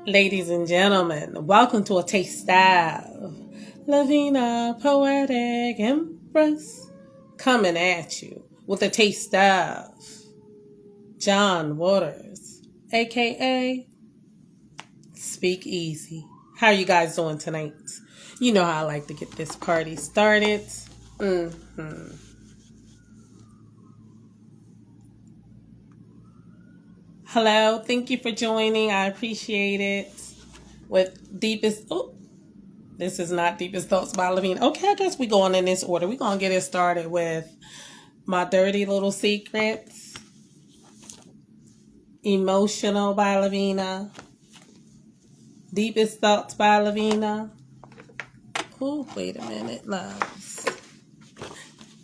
Ladies and gentlemen, welcome to a taste of Lavina, Poetic, Empress, coming at you with a taste of John Waters, aka Speakeasy. How are you guys doing tonight? You know how I like to get this party started. hmm Hello, thank you for joining. I appreciate it. With deepest, this is not Deepest Thoughts by Lavina. Okay, I guess we're going in this order. We're going to get it started with My Dirty Little Secrets, Emotional by Lavina, Deepest Thoughts by Lavina. Oh, wait a minute, loves.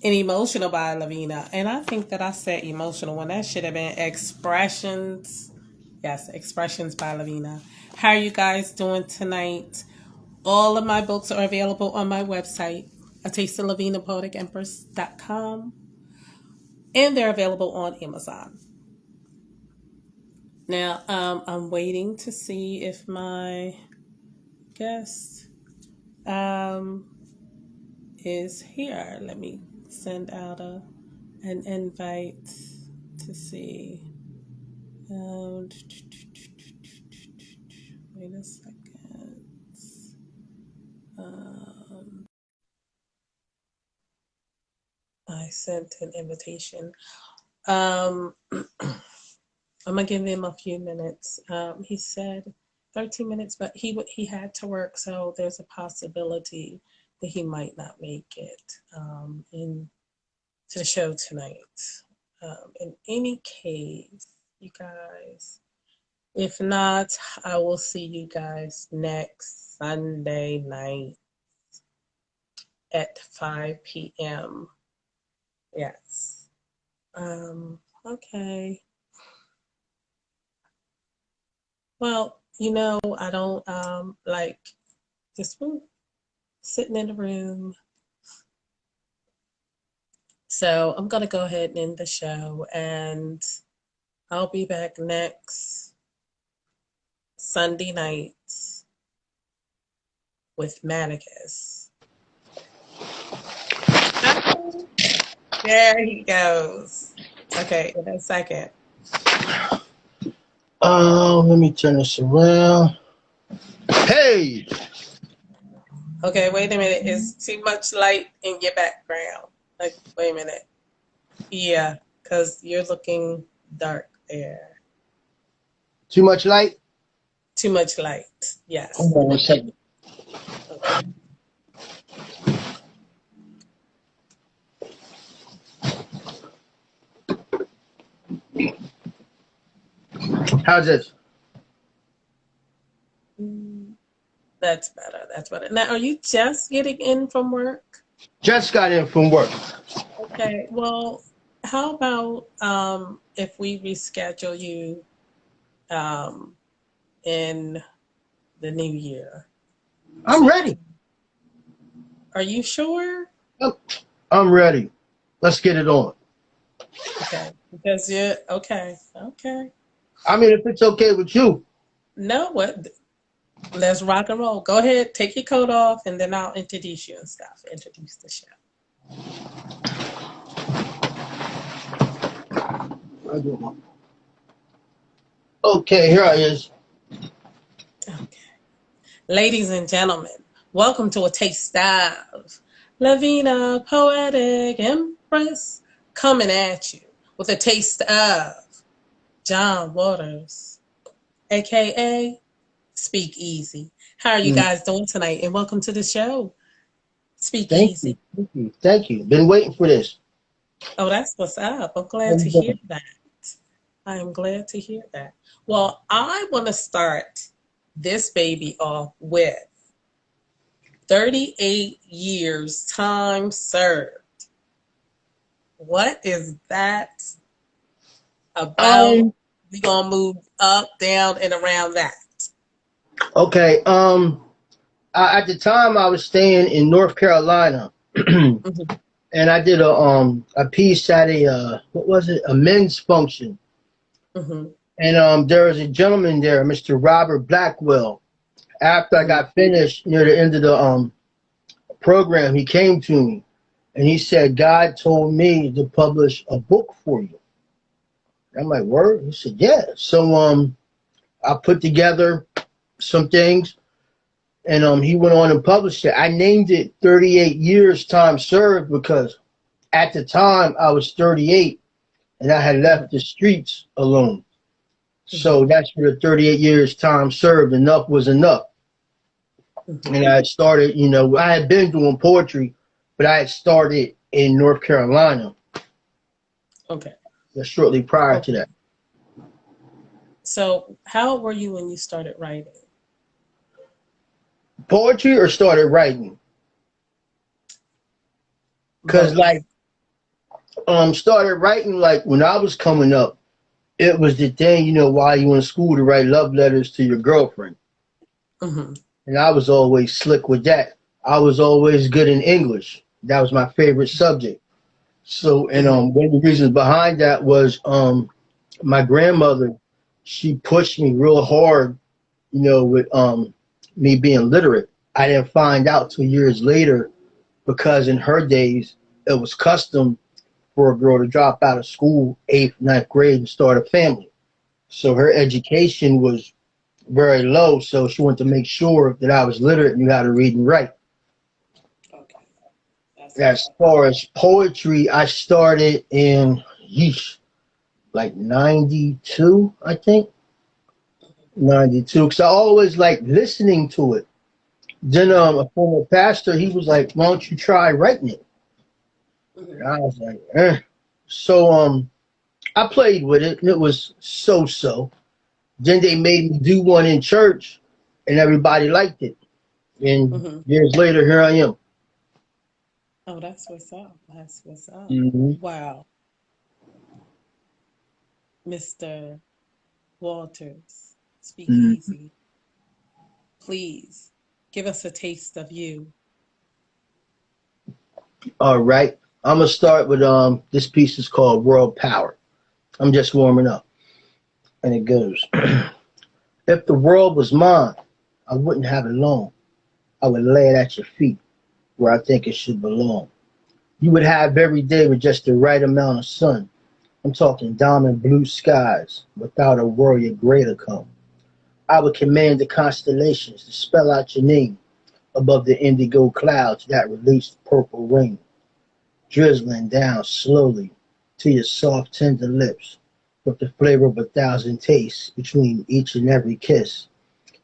And Emotional by Lavina. And I think that I said emotional when that should have been Expressions. Yes, Expressions by Lavina. How are you guys doing tonight? All of my books are available on my website, a taste of Lavina, poeticempress.com. And they're available on Amazon. Now, I'm waiting to see if my guest um, is here. Let me send out an invite to see. Wait a second. I sent an invitation. I'm gonna give him a few minutes. He said 13 minutes, but he had to work, so there's a possibility that he might not make it in to the show tonight. In any case, you guys, if not, I will see you guys next Sunday night at 5 p.m. Yes. Okay. Well, I don't like just sitting in the room. So I'm gonna go ahead and end the show, and I'll be back next Sunday night with Manicus. There he goes. Okay, in a second. Let me turn this around. Hey! Okay, wait a minute. Is too much light in your background? Like, wait a minute. Yeah, because you're looking dark there. Too much light? Too much light. Yes. Hold on one second. Okay. How's this? That's better. That's better. Now, are you just getting in from work? Just got in from work. Okay. Well, how about if we reschedule you in the new year? I'm ready. Are you sure? I'm ready. Let's get it on. Okay. Because you're okay. Okay. I mean, if it's okay with you. No, what? Let's rock and roll. Go ahead, take your coat off, and then I'll introduce you and stuff. Introduce the show. Okay, here I is. Okay. Ladies and gentlemen, welcome to a taste of Lavina, Poetic, Empress, coming at you with a taste of John Waters, aka Speakeasy. How are you guys doing tonight? And welcome to the show, Thank you. Speakeasy. Thank you. Thank you. Been waiting for this. Oh, that's what's up. I'm How glad you to hear doing? that. I am glad to hear that. Well, I want to start this baby off with 38 years time served. What is that about? Um, We gonna move up, down, and around that. okay. At the time I was staying in North Carolina. Mhm. And I did a piece at a what was it, a men's function. Mhm. And there was a gentleman there, Mr. Robert Blackwell. After I Mm-hmm. got finished near the end of the program, he came to me and he said, God told me to publish a book for you. I'm like, word? He said, yeah. So I put together some things and he went on and published it. I named it 38 Years Time Served because at the time I was 38 and I had left the streets alone. Mm-hmm. So that's where the 38 years time served. Enough was enough. Mm-hmm. And I started, I had been doing poetry, but I had started in North Carolina Okay. shortly prior to Okay. that. So, how old were you when you started writing? Poetry or started writing? Because, Both. like, started writing, like, when I was coming up, it was the thing, while you in school to write love letters to your girlfriend. Mm-hmm. And I was always slick with that. I was always good in English. That was my favorite subject. So, and Mm-hmm. one of the reasons behind that was my grandmother. She pushed me real hard, with me being literate. I didn't find out till years later because in her days it was custom for a girl to drop out of school, eighth, ninth grade, and start a family. So her education was very low. So she wanted to make sure that I was literate and knew how to read and write. Okay. That's what's As up. far as poetry, I started in yeesh, like 92, I think. 92. Because I always like listening to it. Then Mm-hmm. a former pastor, he was like, why don't you try writing it? Mm-hmm. And I was like, eh. So I played with it and it was so. Then they made me do one in church and everybody liked it. And Mm-hmm. years later, here I am. Oh, that's what's up. That's what's up. Hmm. Wow, Mr. Walters, speak Hmm. easy. Please give us a taste of you. All right. I'm gonna start with this piece is called World Power. I'm just warming up. And it goes, if the world was mine, I wouldn't have it long. I would lay it at your feet where I think it should belong. You would have every day with just the right amount of sun. I'm talking diamond blue skies without a worry of gray to come. I would command the constellations to spell out your name above the indigo clouds that release the purple rain, drizzling down slowly to your soft, tender lips with the flavor of a thousand tastes between each and every kiss.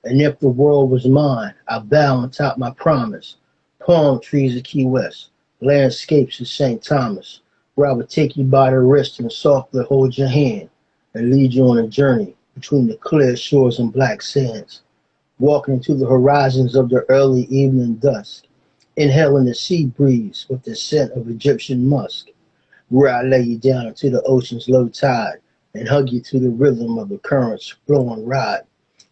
And if the world was mine, I'd bow on top my promise. Palm trees of Key West, landscapes of St. Thomas, where I would take you by the wrist and softly hold your hand and lead you on a journey between the clear shores and black sands, walking to the horizons of the early evening dusk, inhaling the sea breeze with the scent of Egyptian musk, where I lay you down into the ocean's low tide and hug you to the rhythm of the current's flowing ride.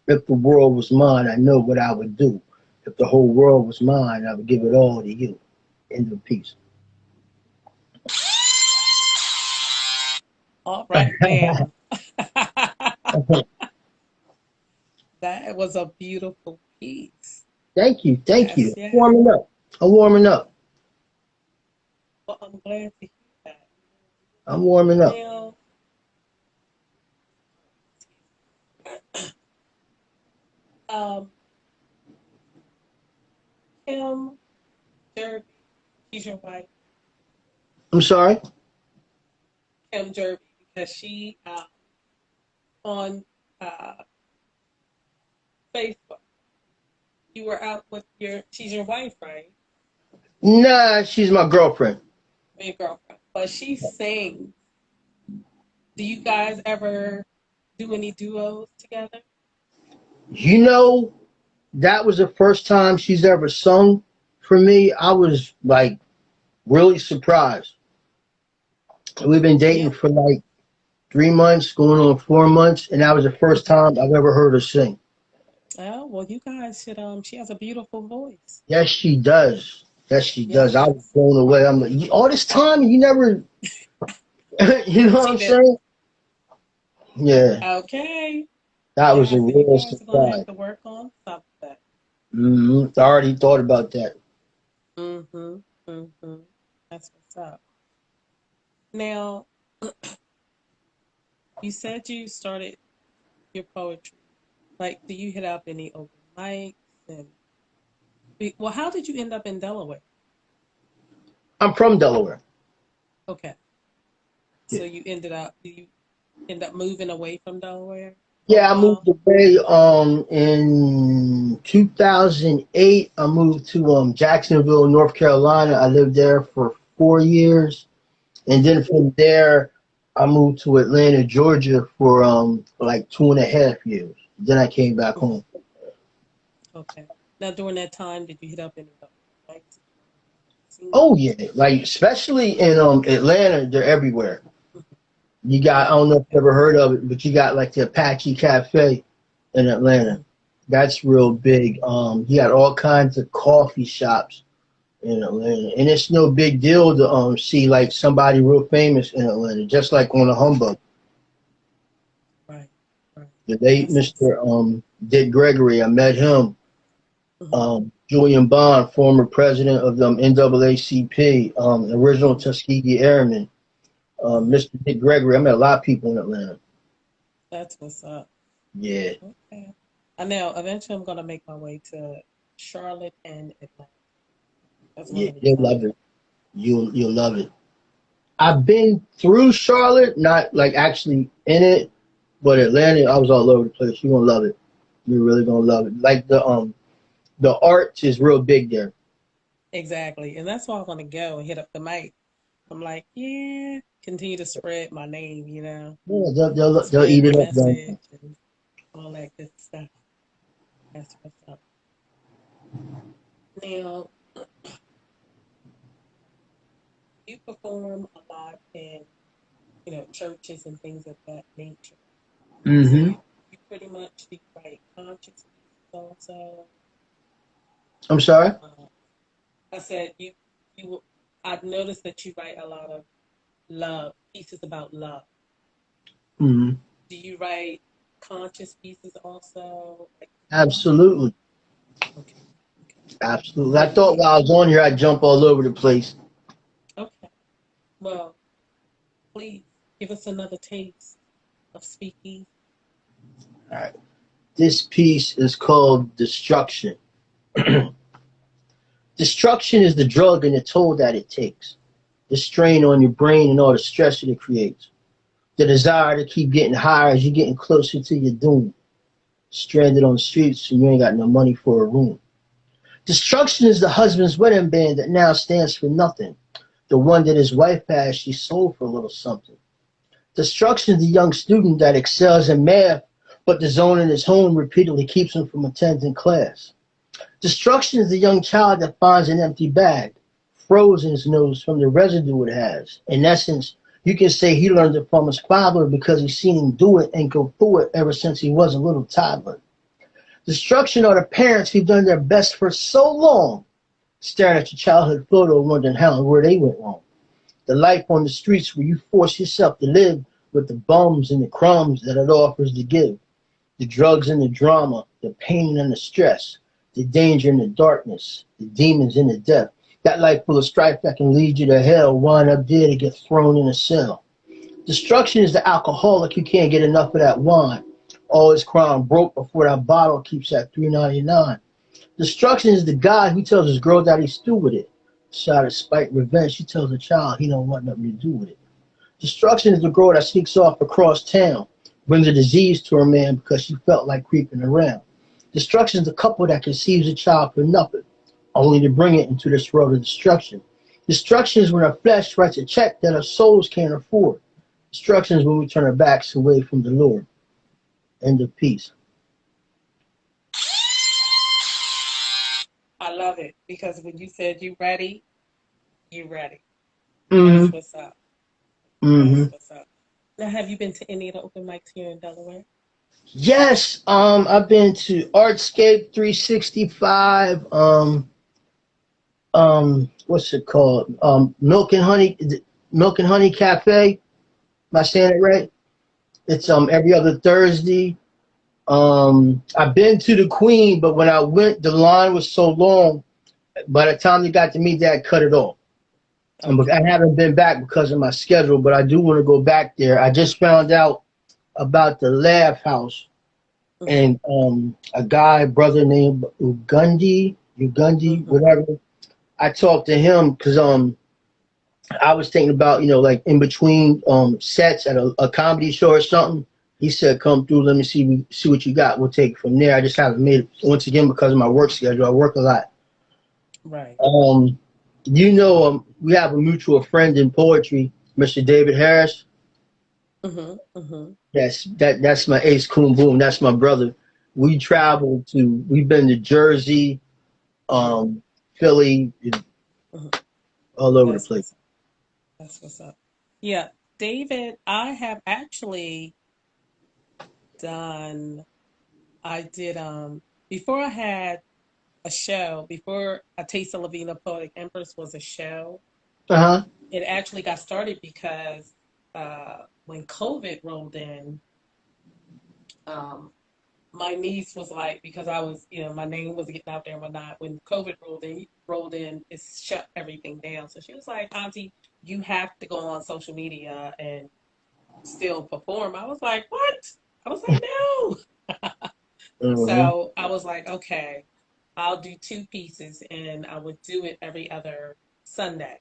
If the world was mine, I know what I would do. If the whole world was mine, I would give it all to you. End of peace. All right now. That was a beautiful piece. Thank you, thank Yes, you. yes. Warming up. I'm warming up. Well, I'm glad to hear that. I'm warming up. Now, um, Kim Derby, she's your wife, I'm sorry. Kim Derby, because she on uh, Facebook, you were out with she's your wife, right? Nah, she's my girlfriend. Your girlfriend. But she sings. Do you guys ever do any duos together? You know, that was the first time she's ever sung for me. I was like really surprised. We've been dating Yeah. for like 3 months, going on 4 months, and that was the first time I've ever heard her sing. Oh, well, you guys should, she has a beautiful voice. Yes, she does. Yes, she does. I was Yes. blown away. I'm like, all this time and you never, you know what She I'm did. saying? Yeah, Okay. that was Yeah, a so you real guys are gonna surprise. have to work on some of that. I already thought about that. Mm-hmm. Mm-hmm. That's what's up. Now, you said you started your poetry. Like, do you hit up any open mics and well, how did you end up in Delaware? I'm from Delaware. Okay. Yeah. So you end up moving away from Delaware for a Yeah, I while? moved away in 2008. I moved to Jacksonville, North Carolina. I lived there for 4 years, and then from there I moved to Atlanta, Georgia for like 2.5 years. Then I came back Mhm. home. Okay. Now, during that time, did you hit up any of the open mics? Did you want to sing? Oh yeah, like especially in Atlanta, they're everywhere. Mhm. You got, I Yeah. don't know if Okay. you ever heard of it, but you got like the Apache Cafe in Atlanta. Mhm. That's real big. You got all kinds of coffee shops in Atlanta, and it's no big deal to see like somebody real famous in Atlanta, just like on a humbug. Right. Right. The late That's what's Mr. Dick Gregory, I met him. mhm. Julian Bond, former president of the NAACP, original Mhm. Tuskegee Airman. Mhm. Mr. Dick Gregory, I met a lot of people in Atlanta. That's what's up. Yeah, Okay. I know eventually I'm gonna make my way to Charlotte and Atlanta. That's one yeah, of the you'll love top. it. You'll love it. I've been through Charlotte, not like actually in it, but Atlanta, I was all over the place. You're gonna love it. You're really gonna love it. Like the arts is real big there. Exactly. And that's why I want to go and hit up the mic. I'm like, yeah, continue to spread my name, Yeah, they'll spread eat the it up down message there. and all that good stuff. That's what's up. Now, you perform a lot in, churches and things of that nature. So Hmm. you pretty much do write conscious pieces also. I'm sorry. Uh, I said you I've noticed that you write a lot of love pieces about love. Hmm. Do you write conscious pieces also? Like, Absolutely, okay, okay. absolutely. I Well, thought while I was on here, I'd jump all over the place. okay. Well, please give us another taste of speakeasy. All right. This piece is called Destruction. Destruction is the drug and the toll that it takes. The strain on your brain and all the stress that it creates. The desire to keep getting higher as you're getting closer to your doom. Stranded on the streets and you ain't got no money for a room. Destruction is the husband's wedding band that now stands for nothing. The one that his wife has, she sold for a little something. Destruction is the young student that excels in math, but the zone in his home repeatedly keeps him from attending class. Destruction is the young child that finds an empty bag, frozen in his nose from the residue it has. In essence, you can say he learned it from his father because he's seen him do it and go through it ever since he was a little toddler. Destruction are the parents who've done their best for so long, staring at your childhood photo, wondering how and where they went wrong. The life on the streets where you force yourself to live with the bums and the crumbs that it offers to give. The drugs and the drama, the pain and the stress, the danger and the darkness, the demons and the death. That life full of strife that can lead you to hell, wind up there to get thrown in a cell. Destruction is the alcoholic who can't get enough of that wine. All his crown broke before that bottle keeps at $3.99. Destruction is the guy who tells his girl that he's through with it. Shot of spite, revenge, she tells the child he don't want nothing to do with it. Destruction is the girl that sneaks off across town, brings a disease to her man because she felt like creeping around. Destruction is the couple that conceives a child for nothing, only to bring it into this world of destruction. Destruction is when our flesh writes a check that our souls can't afford. Destruction is when we turn our backs away from the Lord. End of peace. I love it because when you said you ready, you ready. That's Mm-hmm. what's up. That's Mm-hmm. what's up. Now, have you been to any of the open mics here in Delaware? Yes, I've been to Artscape 365, what's it called? Milk and Honey Cafe. Am I saying it right? It's every other Thursday. I've been to the Queen, but when I went, the line was so long. By the time they got to me, they had cut it off. And I Okay. haven't been back because of my schedule, but I do want to go back there. I just found out about the Laugh House Mhm. and a guy, brother named Ugundi, Mhm. whatever. I talked to him because I was thinking about, like in between sets at a comedy show or something. He said, "Come through. Let me see what you got. We'll take it from there." I just haven't made it once again because of my work schedule. I work a lot. Right. Um, we have a mutual friend in poetry, Mr. David Harris. Mhm. Mhm. That's my ace coon boom. That's my brother. Okay. We've been to Jersey, Mhm. Philly, Mhm. all over the That's place. what's up. That's what's up. Yeah, David, I have actually done. I did before I had a show before A Taste of Lavina Poetic Empress was a show. Uh-huh. It actually got started because when COVID rolled in, um, my niece was like, because I was, my name was getting out there and whatnot. When COVID rolled in, it shut everything down. So she was like, "Auntie, you have to go on social media and still perform." I was like, "What?" I was like, "No." Hmm. So I was like, "Okay, I'll do two pieces, and I would do it every other Sunday."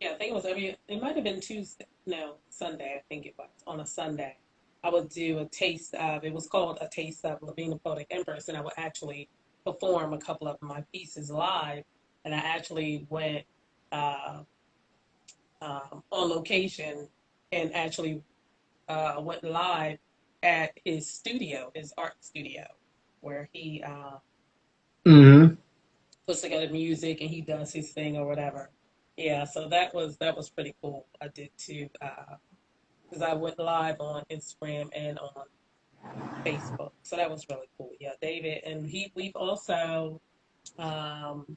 Yeah, I think it might have been Tuesday. No, Sunday, I think it was. On a Sunday, I would do it was called A Taste of Lavina Poetic Empress, and I would actually perform a couple of my pieces live. And I actually went uh, on location and actually went live at his studio, his art studio, where he Hmm. puts together music and he does his thing or whatever. Yeah, so that was pretty cool. I did too, because I went live on Instagram and on Facebook, so that was really cool. Yeah, David and we've also um,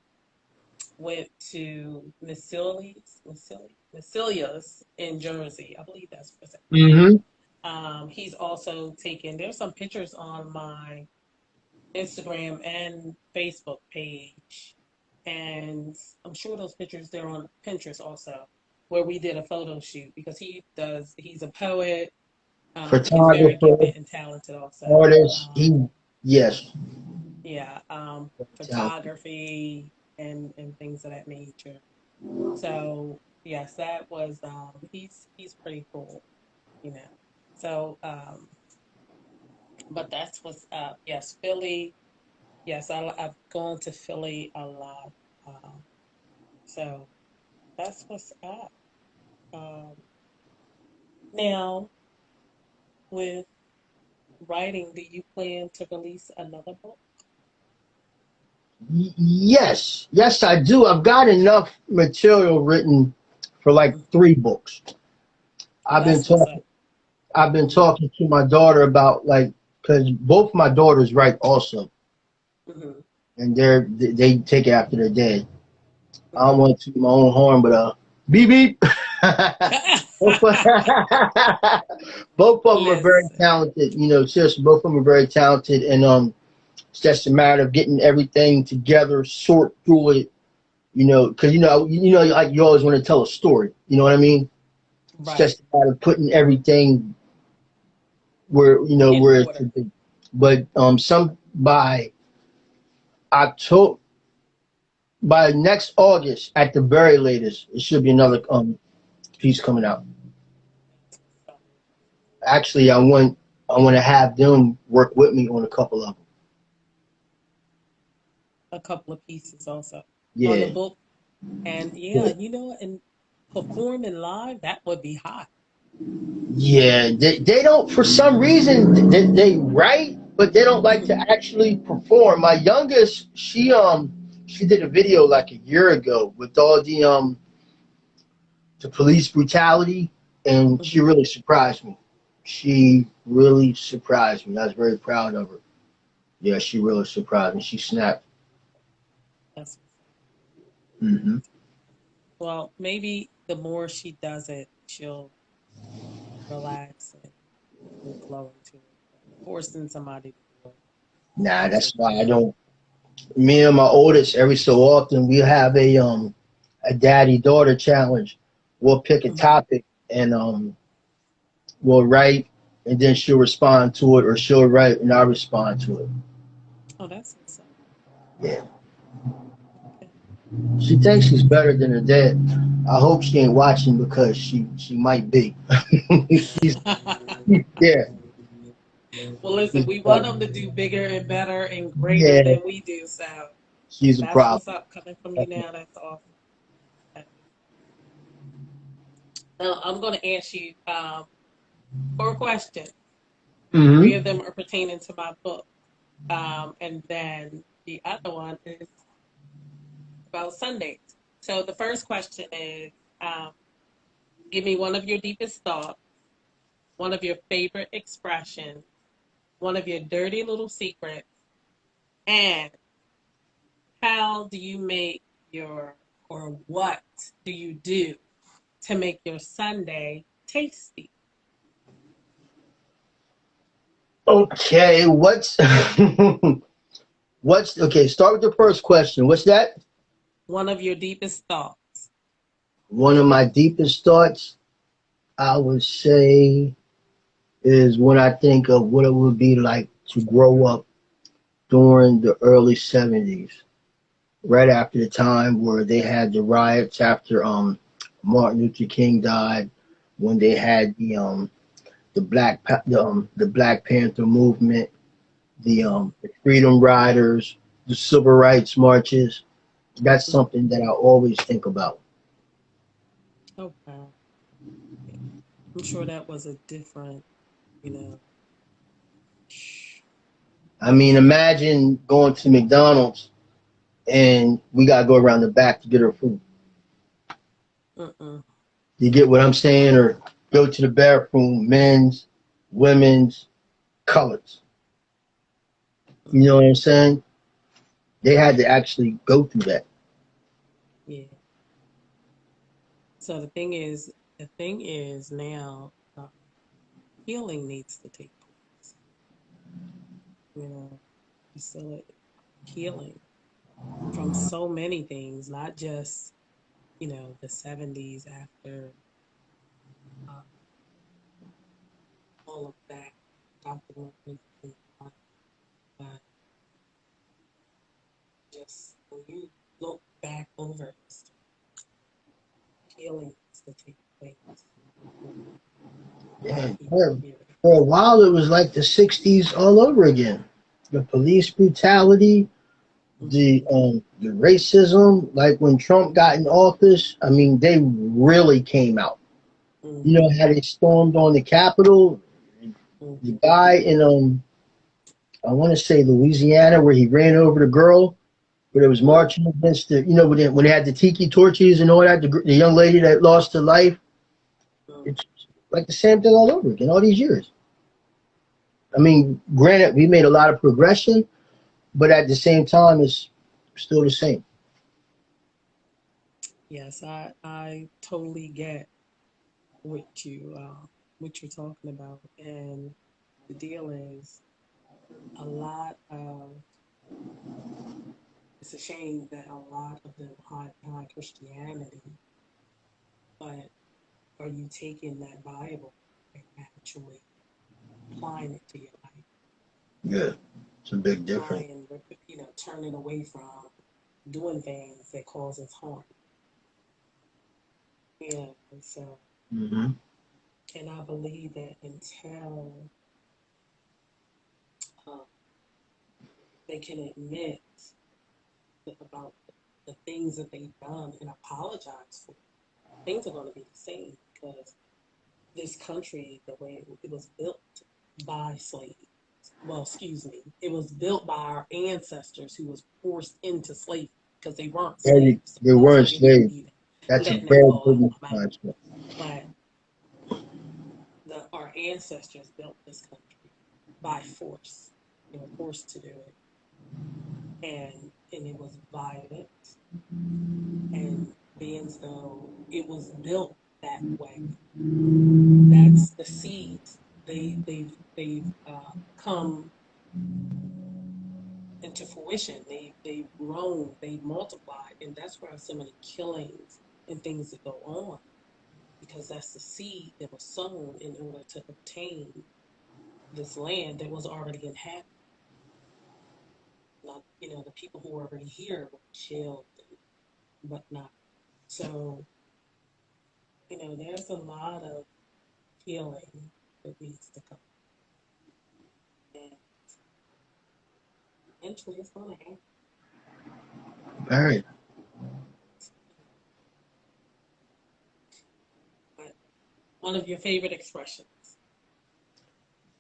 went to Massilia's in Jersey. I believe that's what it's called. Hmm. He's also taken. There's some pictures on my Instagram and Facebook page, and I'm sure those pictures they're on Pinterest also, where we did a photo shoot because he's a poet. He's very Photographer, gifted and talented also. artist. Yes, Yeah, talented. photography and things of that nature. So yes, that was he's pretty cool, you know. So but that's what's up. Yes, Philly. Yes, I've gone to Philly a lot. Um, so that's what's up. Um, now, with writing, do you plan to release another book? Yes, I do. I've got enough material written for like Mhm. 3 books. I've been That's what's talking. up. I've been Hmm. talking to my daughter about like because both my daughters write also, Hmm. and they take it after their dad. I don't Hmm. want to toot my own horn, but beep beep. both, of, both of them are very Listen. talented. Seriously, both of them are very talented, and it's just a matter of getting everything together, sort through it. Because like you always want to tell a story. You know what I mean? It's Right. just a matter of putting everything In where it order. should be. But some October, by next August, at the very latest, it should be another piece coming out. Actually, I want to have them work with me on a couple of them. A couple of pieces also on the Yeah, book. And yeah, yeah, and performing live, that would be hot. yeah. They don't for some reason they write, but they don't like to Hmm. actually perform. My youngest, she did a video like a year ago with all the police brutality, and she Hmm. really surprised me. She really surprised me. I was very proud of her. Yeah, she really surprised me. She snapped. That's Hmm. well, maybe the more she does it, she'll. relax and you'll flow into it. But forcing somebody to do it, Nah, that's that's just why I not. don't. Me and my oldest, every so often, we have a daddy daughter challenge. We'll pick a Mhm. topic and we'll write, and then she'll respond to it, or she'll write and I'll respond to it. Oh, that's what's up. Yeah, Okay. she thinks she's better than her dad. I hope she ain't watching because she might be. she's yeah, Well, listen, she's we want better. them to do bigger and better and greater Yeah, than we do. So she's a that's problem. what's up coming from you now. That's awesome. That is- Now, I'm going to ask you four questions. Three Hmm. of them are pertaining to my book. And then the other one is about Sundays. So the first question is um, give me one of your deepest thoughts, one of your favorite expressions, one of your dirty little secrets, and how do you make your, or what do you do to make your Sunday tasty? Okay, what's okay? Start with the first question. What's that? One of your deepest thoughts. One of my deepest thoughts, I would say, is when I think of what it would be like to grow up during the early 70s, right after the time where they had the riots after Martin Luther King died, when they had the Black Panther movement, the Freedom Riders, the Civil Rights marches. That's Mhm. something that I always think about. Oh, wow. Yeah. I'm sure that was a different, you know, I mean, imagine going to McDonald's and we gotta go around the back to get our food. mm-mm. You get what I'm saying? Or go to the bathroom, men's, women's, colors. You know what I'm saying? They had to actually go through that. Yeah. So the thing is now healing needs to take place. You know, you still healing from so many things, not just the '70s after uh, all of that, Dr. Martin Luther King, but just when you look back over history, healing needs to take place. You know, a lot Yeah, of people fear it. for a while, it was like the '60s all over again. The police brutality, Mm-hmm. the racism. Like when Trump got in office, I mean, they really came out. You know Mm-hmm. how they stormed on the Capitol. The Mm-hmm. guy in I want to say Louisiana, where he ran over the girl, where it was Mm-hmm. marching against when they had the tiki torches and all that. The young lady that lost her life. It's like the same thing all over again. All these years. I mean, granted, we made a lot of progression, but at the same time, it's still the same. Yes, I totally get what what you're talking about, and the deal is a lot of. It's a shame that a lot of them hide behind Christianity, but are you taking that Bible and actually applying it to your life, Yeah, it's a big difference. applying, turning away from doing things that causes harm, and so, Hmm. and I believe that until um, they can admit about the things that they've done and apologize for, things are going to be the same because this country, the way it was built by slaves. Well, excuse me, it was built by our ancestors who was forced into slavery because they weren't Very, slaves. they So weren't forgive me for slaves. even That's a letting that very fall good out of my mouth. response. But our ancestors built this country by force. They were forced to do it, and it was violent. And being so, it was built that way. That's things, the seeds, they've come into fruition. They've grown, they've multiplied, and that's why so many killings and things that go on, because that's the seed that was sown in order to obtain this land that was already inhabited. Not, the people who were already here were killed and whatnot. So, there's a lot of healing that needs to come. And eventually it's going to happen. Very. But one of your favorite expressions?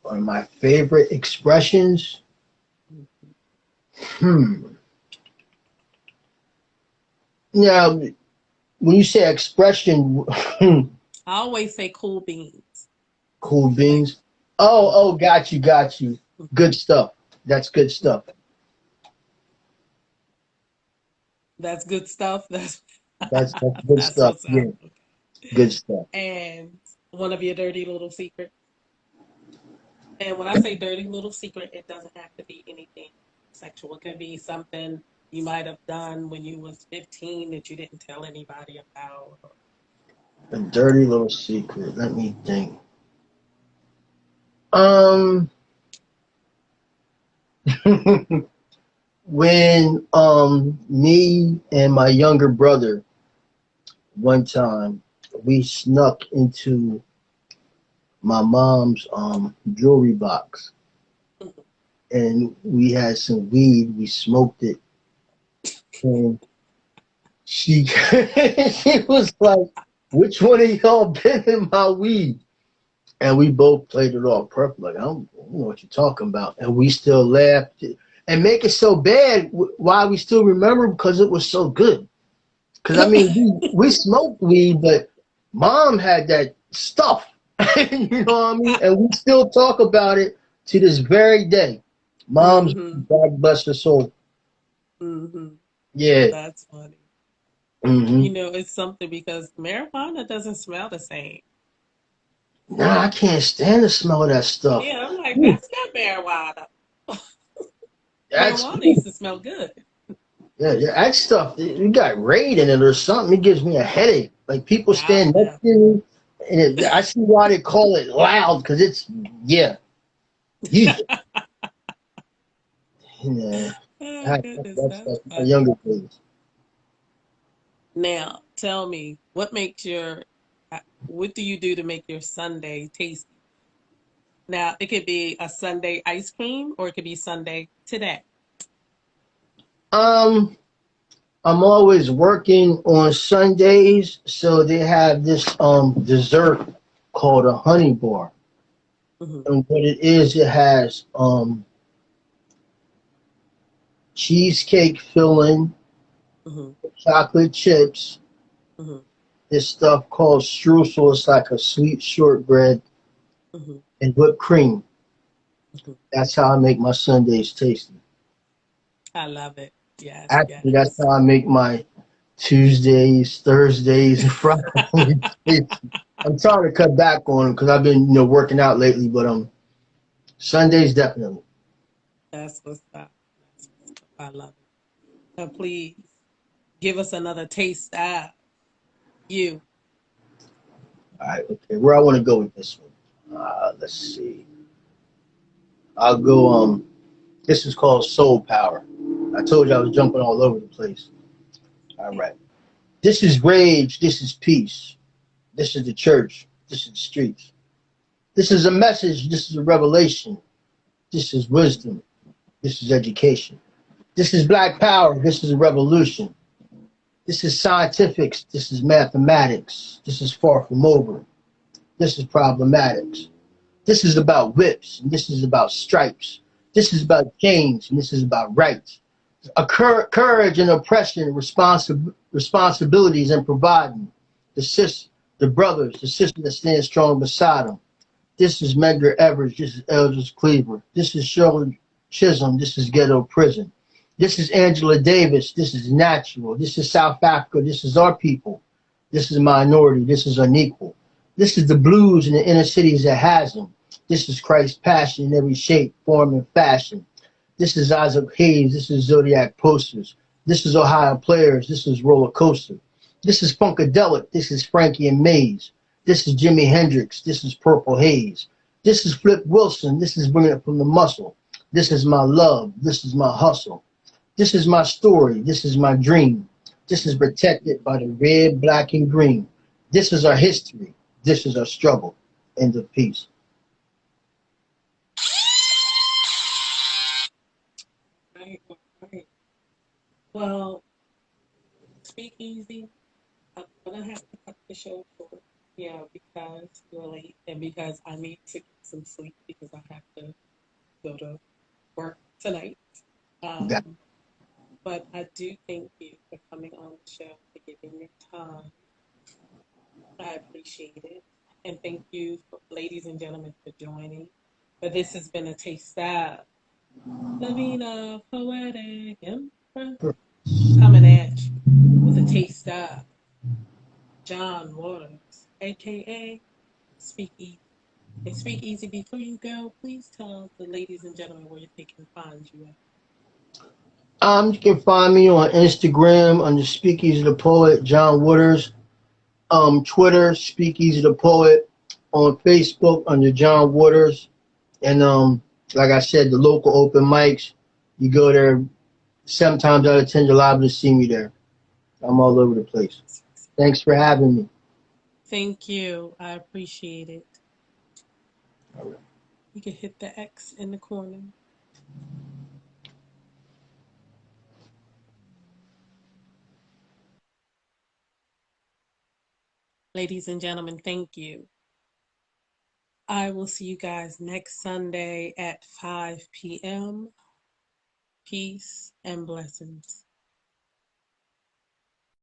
One of my favorite expressions. Now, when you say expression, I always say cool beans. cool beans. Oh, got you. Good stuff. That's good stuff. That's good stuff. That's That's good that's stuff. what's Yeah, up. good stuff. And one of your dirty little secrets. And when I say dirty little secret, it doesn't have to be anything sexual. It could be something you might have done when you was 15 that you didn't tell anybody about. A dirty little secret. Let me think. Um, when me and my younger brother one time we snuck into my mom's jewelry box and we had some weed, we smoked it, and she she was like, which one of y'all been in my weed? And we both played it off perfect, like, I don't know what you're talking about. And we still laughed and make it so bad. Why we still remember? Because it was so good. Because, I mean, we smoked weed, but mom had that stuff. You know what I mean? And we still talk about it to this very day. Mom's, Mm-hmm. God bless her soul. Mm-hmm. Yeah. That's funny. Mm-hmm. It's something because marijuana doesn't smell the same. Nah, I can't stand the smell of that stuff. Yeah, I'm like, Ooh, that's not marijuana. that's Marijuana used to smell good. yeah, that stuff. You got raid in it or something. It gives me a headache. Like people Wow, stand next no. to me, and I see why they call it loud because it's yeah. Yeah, Oh, goodness, that's that's my funny. younger days. Now, tell me, what do you do to make your Sunday tasty? Now, it could be a Sunday ice cream or it could be Sunday today. Um, I'm always working on Sundays, so they have this dessert called a honey bar, Hmm. and what it is, it has cheesecake filling, Hmm. chocolate chips, Hmm. this stuff called streusel. It's like a sweet shortbread Hmm. and whipped cream. Hmm. That's how I make my Sundays tasty. I love it. Yes, Actually, that's yes. how I make my Tuesdays, Thursdays, and Fridays tasty. I'm trying to cut back on them because I've been, working out lately. But Sundays definitely. That's what's up. That's what's up. I love it. So please give us another taste of you. All right, okay. Where I want to go with this one? Let's see. I'll go. This is called Soul Power. I told you I was jumping all over the place. All right. This is rage. This is peace. This is the church. This is the streets. This is a message. This is a revelation. This is wisdom. This is education. This is black power. This is a revolution. This is scientifics. This is mathematics. This is far from over. This is problematics. This is about whips, and this is about stripes. This is about chains, and this is about rights. Courage and oppression, responsibilities and providing. The sis, the brothers, the sister that stands strong beside them. This is Medgar Evers. This is Eldridge Cleaver. This is Shirley Chisholm. This is Ghetto Prison. This is Angela Davis. This is Natural. This is South Africa. This is our people. This is minority. This is unequal. This is the blues in the inner cities that has them. This is Christ's passion in every shape, form, and fashion. This is Isaac Hayes. This is Zodiac Posters. This is Ohio Players. This is Roller Coaster. This is Funkadelic. This is Frankie and Maze. This is Jimi Hendrix. This is Purple Haze. This is Flip Wilson. This is Bringing It From the Muscle. This is my love. This is my hustle. This is my story. This is my dream. This is protected by the red, black, and green. This is our history. This is our struggle. End of peace. Right, right. Well, speak easy. I'm gonna have to cut the show short. Yeah, because you're late and because I need to get some sleep because I have to go to work tonight. Got Um, but I do thank you for coming on the show, for giving your time. I appreciate it. And thank you, ladies and gentlemen, for joining. But this has been a taste of Lavina, Poetic, Empress, coming at you with a taste of John Waters, aka Speak Easy. And Speak Easy, before you go, please tell the ladies and gentlemen where they can find you at. You can find me on Instagram under Speakeasy the Poet, John Waters. Twitter, Speakeasy the Poet. On Facebook under John Waters. And like I said, the local open mics, you go there 7 times out of 10, you're liable to see me there. I'm all over the place. Thanks for having me. Thank you. I appreciate it. You can hit the X in the corner. Ladies and gentlemen, thank you. I will see you guys next Sunday at 5 p.m. Peace and blessings.